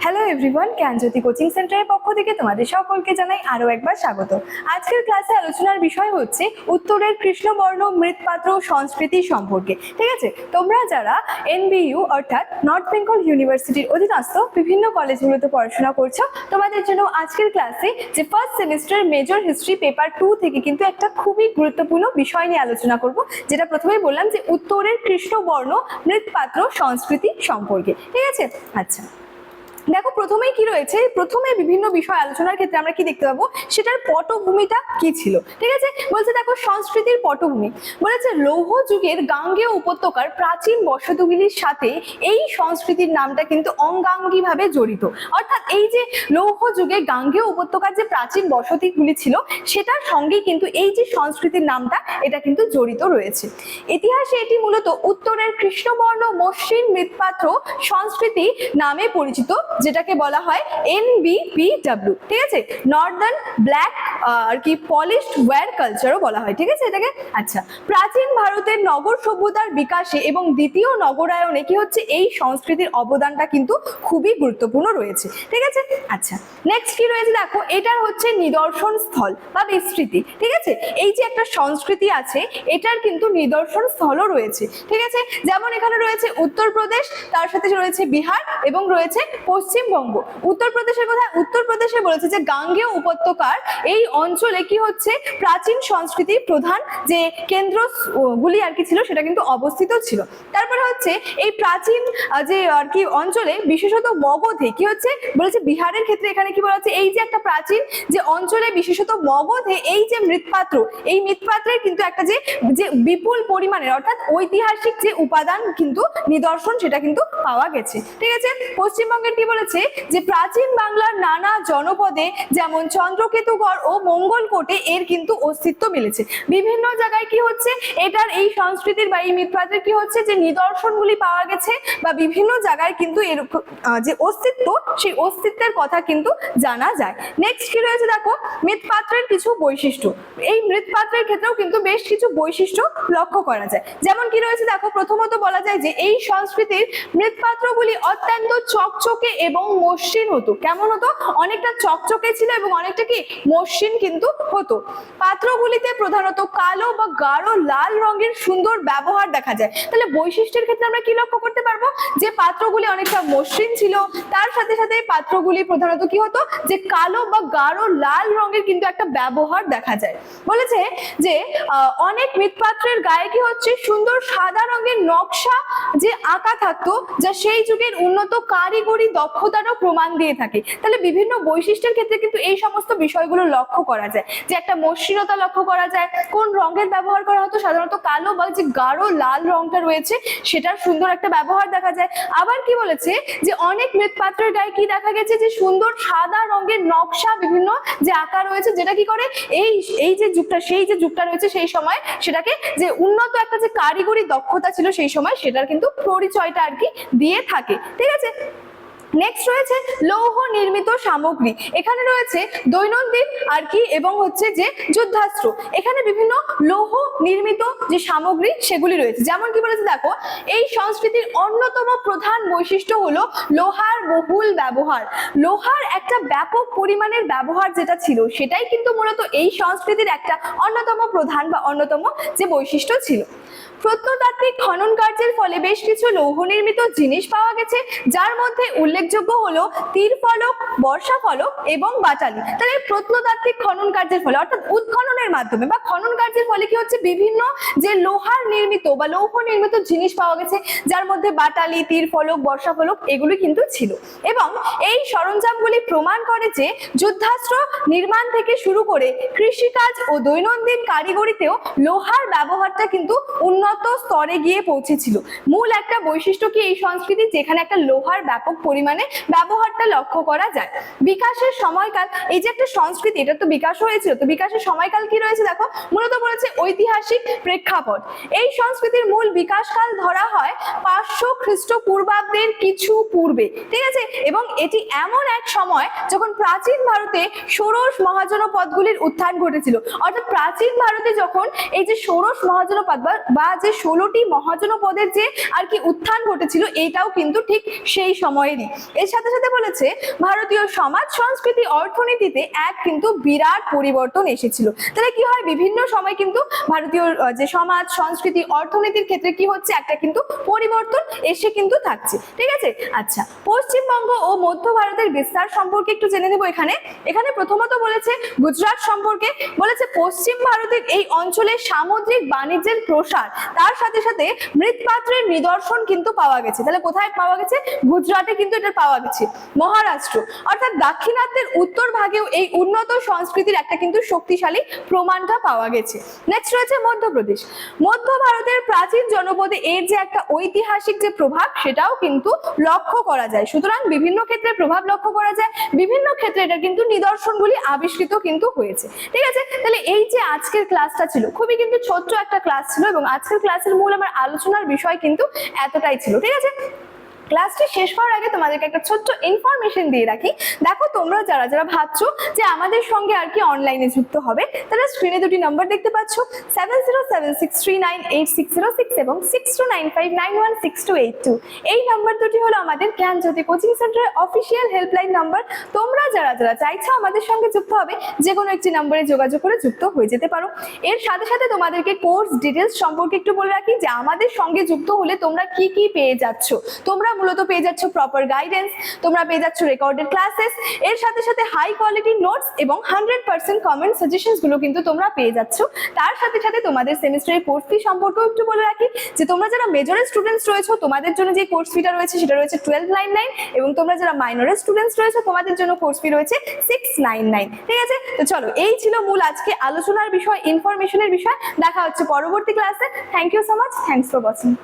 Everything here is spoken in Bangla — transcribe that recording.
হ্যালো এভরিওয়ান, জ্ঞানজ্যোতি কোচিং সেন্টারের পক্ষ থেকে তোমাদের সকলকে জানাই আরো একবার স্বাগত। আজকের ক্লাসে আলোচনার বিষয় হচ্ছে উত্তরের কৃষ্ণবর্ণ মৃৎপাত্র সংস্কৃতি সম্পর্কে। ঠিক আছে, তোমরা যারা NBU অর্থাৎ নর্থ বেঙ্গল ইউনিভার্সিটির অধীনস্থ বিভিন্ন কলেজগুলোতে পড়াশোনা করছো, তোমাদের জন্য আজকের ক্লাসে যে first semester major history paper 2 থেকে কিন্তু একটা খুবই গুরুত্বপূর্ণ বিষয় নিয়ে আলোচনা করব, যেটা প্রথমেই বললাম যে উত্তরের কৃষ্ণবর্ণ মৃৎপাত্র সংস্কৃতি সম্পর্কে। ঠিক আছে, আচ্ছা দেখো প্রথমেই কি রয়েছে, প্রথমে বিভিন্ন বিষয় আলোচনার ক্ষেত্রে আমরা কি দেখতে পাবো, সেটার পটভূমিটা কি ছিল। ঠিক আছে, বলছে দেখো সংস্কৃতির পটভূমি, বলেছে লৌহ যুগের গাঙ্গেয় উপত্যকার প্রাচীন বসতিগুলির সাথে এই সংস্কৃতির নামটা কিন্তু অঙ্গাঙ্গী ভাবে জড়িত। অর্থাৎ এই যে লৌহ যুগে গাঙ্গেয় উপত্যকার যে প্রাচীন বসতিগুলি ছিল সেটার সঙ্গে কিন্তু এই যে সংস্কৃতির নামটা এটা কিন্তু জড়িত রয়েছে। ইতিহাসে এটি মূলত উত্তরের কৃষ্ণবর্ণ মসৃণ মৃৎপাত্র সংস্কৃতি নামে পরিচিত, যেটাকে বলা হয় NBPW। ঠিক আছে, নর্দার্ন ব্ল্যাক আর কি পলিশড ওয়্যার কালচারও বলা হয়। ঠিক আছে এটাকে। আচ্ছা, প্রাচীন ভারতের নগর সভ্যতার বিকাশে এবং দ্বিতীয় নগরায়নে কি হচ্ছে এই সংস্কৃতির অবদানটা কিন্তু খুবই গুরুত্বপূর্ণ রয়েছে। ঠিক আছে, আচ্ছা নেক্সট কি রয়েছে দেখো, এটার হচ্ছে নিদর্শন স্থল বা বিস্তৃতি। ঠিক আছে, এই যে একটা সংস্কৃতি আছে এটার কিন্তু নিদর্শন স্থলও রয়েছে। ঠিক আছে, যেমন এখানে রয়েছে উত্তরপ্রদেশ, তার সাথে রয়েছে বিহার এবং রয়েছে পশ্চিমবঙ্গ। উত্তরপ্রদেশের কথা, উত্তরপ্রদেশে বলেছে যে গাঙ্গেয় উপত্যকার এই অঞ্চলে কি হচ্ছে প্রাচীন সংস্কৃতির প্রধান যে কেন্দ্রগুলি আর কি ছিল সেটা কিন্তু অবস্থিত ছিল। তারপরে হচ্ছে এই প্রাচীন যে আর কি অঞ্চলে বিশেষত মগধে কি হচ্ছে বলেছে, বিহারের ক্ষেত্রে এখানে কি বলা হচ্ছে এই যে একটা প্রাচীন যে অঞ্চলে বিশেষত মগধে এই যে মৃৎপাত্র, এই মৃৎপাত্রের কিন্তু একটা যে বিপুল পরিমাণের অর্থাৎ ঐতিহাসিক যে উপাদান কিন্তু নিদর্শন সেটা কিন্তু পাওয়া গেছে। ঠিক আছে, পশ্চিমবঙ্গের কি বলেছে যে প্রাচীন বাংলার নানা জনপদে যেমন চন্দ্রকেতুগড় ও মঙ্গলকোটে এর কিন্তু অস্তিত্ব মিলেছে। বিভিন্ন জায়গায় কি হচ্ছে এটার এই সংস্কৃতির বা এই মৃৎপাত্রের কি হচ্ছে যে নিদর্শনগুলি পাওয়া গেছে বা বিভিন্ন জায়গায় কিন্তু এর যে অস্তিত্ব সেই অস্তিত্বের কথা কিন্তু জানা যায়। নেক্সট কি রয়েছে দেখো, মৃৎপাত্রের কিছু বৈশিষ্ট্য। এই মৃৎপাত্রের ক্ষেত্রেও কিন্তু বেশ কিছু বৈশিষ্ট্য লক্ষ্য করা যায়। যেমন কি রয়েছে দেখো, প্রথমত বলা যায় যে এই সংস্কৃতির মৃৎপাত্রগুলি অত্যন্ত চকচকে এবং মসৃণ হতো। কেমন হতো? অনেকটা চকচকে ছিল এবং অনেকটা কি মসৃণ কিন্তু হতো। পাত্রগুলিতে প্রধানত কালো বা গাঢ় লাল রঙের সুন্দর ব্যবহার দেখা যায়। তাহলে বৈশিষ্ট্যের ক্ষেত্রে আমরা কি লক্ষ্য করতে পারবো, যে পাত্রগুলি অনেকটা মসৃণ ছিল, তার সাথে সাথে পাত্রগুলি প্রধানত কি হতো যে কালো বা গাঢ় লাল রঙের কিন্তু একটা ব্যবহার দেখা যায়। বলেছে যে অনেক মৃৎপাত্রের গায়ে কি হচ্ছে সুন্দর সাদা রঙের নকশা যে আঁকা থাকতো, যা সেই যুগের উন্নত কারিগরি দক্ষতারও প্রমাণ দিয়ে থাকে। তাহলে বিভিন্ন বৈশিষ্ট্যের ক্ষেত্রে কিন্তু এই সমস্ত বিষয়গুলো লক্ষ্য করা যায়, যে একটা মসৃণতা লক্ষ্য করা যায়। কোন রঙের ব্যবহার করা হতো, সাধারণত কালো বা যে গাঢ় লাল রঙটা রয়েছে সেটার সুন্দর একটা ব্যবহার দেখা যায়। আবার কি বলেছে যে অনেক মৃৎপাত্রের গায়ে কি দেখা গেছে যে সুন্দর সাদা রঙের নকশা বিভিন্ন যে আঁকা রয়েছে, যেটা কি করে এই যে যুগটা, সেই যে যুগটা রয়েছে সেই সময় সেটাকে যে উন্নত একটা যে কারিগরি দক্ষতা ছিল সেই সময় সেটার কিন্তু পরিচয়টা আর কি দিয়ে থাকে। ঠিক আছে, নেক্সট রয়েছে লৌহ নির্মিত সামগ্রী। এখানে রয়েছে দৈনন্দিন আর কি এবং হচ্ছে যে যুদ্ধাস্ত্র। এখানে বিভিন্ন লৌহ নির্মিত যে সামগ্রী সেগুলি রয়েছে। যেমন কি বলেছে দেখো, এই সংস্কৃতির অন্যতম প্রধান বৈশিষ্ট্য হলো লোহার বহুল ব্যবহার। লোহার একটা ব্যাপক পরিমাণের ব্যবহার যেটা ছিল সেটাই কিন্তু মূলত এই সংস্কৃতির একটা অন্যতম প্রধান বা অন্যতম যে বৈশিষ্ট্য ছিল। প্রত্নতাত্ত্বিক খনন কার্যের ফলে বেশ কিছু লৌহ নির্মিত জিনিস পাওয়া গেছে, যার মধ্যে উল্লেখযোগ্য হলো তীর ফলক, বর্ষা ফলক এবং বাটালি। তাহলে প্রত্নতাত্ত্বিক খনন কার্যের ফলে অর্থাৎ উৎখননের মাধ্যমে বা খনন কার্যের ফলে কি হচ্ছে বিভিন্ন যে লোহার নির্মিত বা লৌহ নির্মিত জিনিস পাওয়া গেছে, যার মধ্যে বাটালি, তীর ফলক, বর্ষা ফলক এগুলি কিন্তু ছিল। এবং এই সরঞ্জামগুলি প্রমাণ করে যে যুদ্ধাস্ত্র নির্মাণ থেকে শুরু করে কৃষিকাজ ও দৈনন্দিন কারিগরিতেও লোহার ব্যবহারটা কিন্তু উন্নত স্তরে গিয়ে পৌঁছেছিল। মূল একটা বৈশিষ্ট্য কি এই সংস্কৃতি, যেখানে একটা লোহার ব্যাপক পরিমাণে ব্যবহারটা লক্ষ্য করা যায়। বিকাশের সময়কাল, এই যে একটা সংস্কৃতি এটা তো বিকাশ হয়েছিল, তো বিকাশের সময়কাল কি রয়েছে দেখো, মূলত বলেছে ঐতিহাসিক প্রেক্ষাপট। এই সংস্কৃতির মূল বিকাশকাল ধরা হয় 500 খ্রিস্টপূর্বাব্দের কিছু পূর্বে। ঠিক আছে, এবং এটি এমন এক সময় যখন প্রাচীন ভারতে ষোড়শ মহাজনপদগুলির উত্থান ঘটেছিল। অর্থাৎ প্রাচীন ভারতে যখন এই যে ষোড়শ মহাজনপদ বা যে 16টি মহাজনপদের যে আর কি উত্থান ঘটেছিল, এটাও কিন্তু ঠিক সেই সময়েরই। এর সাথে সাথে বলেছে ভারতীয় সমাজ সংস্কৃতি অর্থনীতিতে এক কিন্তু বিরাট পরিবর্তন এসেছিল। তাহলে কি হয়, বিভিন্ন সময় কিন্তু ভারতীয় যে সমাজ সংস্কৃতি অর্থনীতির ক্ষেত্রে কি হচ্ছে, একটা কিন্তু পরিবর্তন এসে কিন্তু থাকছে। ঠিক আছে, আচ্ছা পশ্চিমবঙ্গ ও মধ্য ভারতের বিস্তার সম্পর্কে একটু জেনে নেব। এখানে প্রথমত বলেছে গুজরাট সম্পর্কে, বলেছে পশ্চিম ভারতের এই অঞ্চলে সামুদ্রিক বাণিজ্যের প্রসার, তার সাথে সাথে মৃৎপাত্রের নিদর্শন কিন্তু পাওয়া গেছে। তাহলে কোথায় পাওয়া গেছে, গুজরাটে কিন্তু এটা পাওয়া গেছে। মহারাষ্ট্র অর্থাৎ দাক্ষিণাত্যের উত্তর ভাগেও এই উন্নত সংস্কৃতির একটা কিন্তু শক্তিশালী প্রমাণটা পাওয়া গেছে। নেক্সট রয়েছে মধ্যপ্রদেশ। মধ্য ভারতের প্রাচীন জনপদে এর যে একটা ঐতিহাসিক যে প্রভাব সেটাও কিন্তু লক্ষ্য করা যায়। সুতরাং বিভিন্ন ক্ষেত্রে প্রভাব লক্ষ্য করা যায়, বিভিন্ন ক্ষেত্রে এটা কিন্তু নিদর্শনগুলি আবিষ্কৃত কিন্তু হয়েছে। ঠিক আছে, তাহলে এই যে আজকের ক্লাসটা ছিল খুবই কিন্তু ছোট্ট একটা ক্লাস ছিল, এবং আজকের ক্লাসের মূল আমার আলোচনার বিষয় কিন্তু এতটাই ছিল। ঠিক আছে, ক্লাসটি শেষ করার আগে তোমাদেরকে একটা ছোট্ট ইনফরমেশন দিয়ে রাখি। দেখো তোমরা যারা যারা ভাবছো যে আমাদের সঙ্গে আর কি অনলাইনে যুক্ত হবে, তারা স্ক্রিনে দুটি নাম্বার দেখতে পাচ্ছ, 7076398606 এবং 6295916282। এই নাম্বার দুটি হলো আমাদের জ্ঞানজ্যোতি কোচিং সেন্টারের অফিসিয়াল হেল্পলাইন নাম্বার। তোমরা যারা যারা চাইছো আমাদের সঙ্গে যুক্ত হবে, যে কোনো একটি নাম্বারে যোগাযোগ করে যুক্ত হয়ে যেতে পারো। এর সাথে সাথে তোমাদেরকে কোর্স ডিটেলস সম্পর্কে একটু বলে রাখি যে আমাদের সঙ্গে যুক্ত হলে তোমরা কি কি পেয়ে যাচ্ছ। তোমরা মূলত পেয়ে যাচ্ছ প্রপার গাইডেন্স, তোমরা পেয়ে যাচ্ছ রেকর্ডেড ক্লাসেস, এর সাথে সাথে হাই কোয়ালিটি নোটস এবং 100% কমেন্ট সাজেশনস গুলো কিন্তু তোমরা পেয়ে যাচ্ছ। তার সাথে সাথে তোমাদের সেমিস্টারের কোর্স ফি সম্পর্কেও একটু বলে রাখি যে তোমরা যারা মেজরের স্টুডেন্টস রয়েছো তোমাদের জন্য যে কোর্স ফিটা রয়েছে সেটা রয়েছে 1299, এবং তোমরা যারা মাইনরের স্টুডেন্টস রয়েছো তোমাদের জন্য কোর্স ফি রয়েছে 699। ঠিক আছে, তো চলো এই ছিল মূল আজকে আলোচনার বিষয়, ইনফরমেশনের বিষয়। দেখা হচ্ছে পরবর্তী ক্লাসে। Thank you so much, thanks for watching.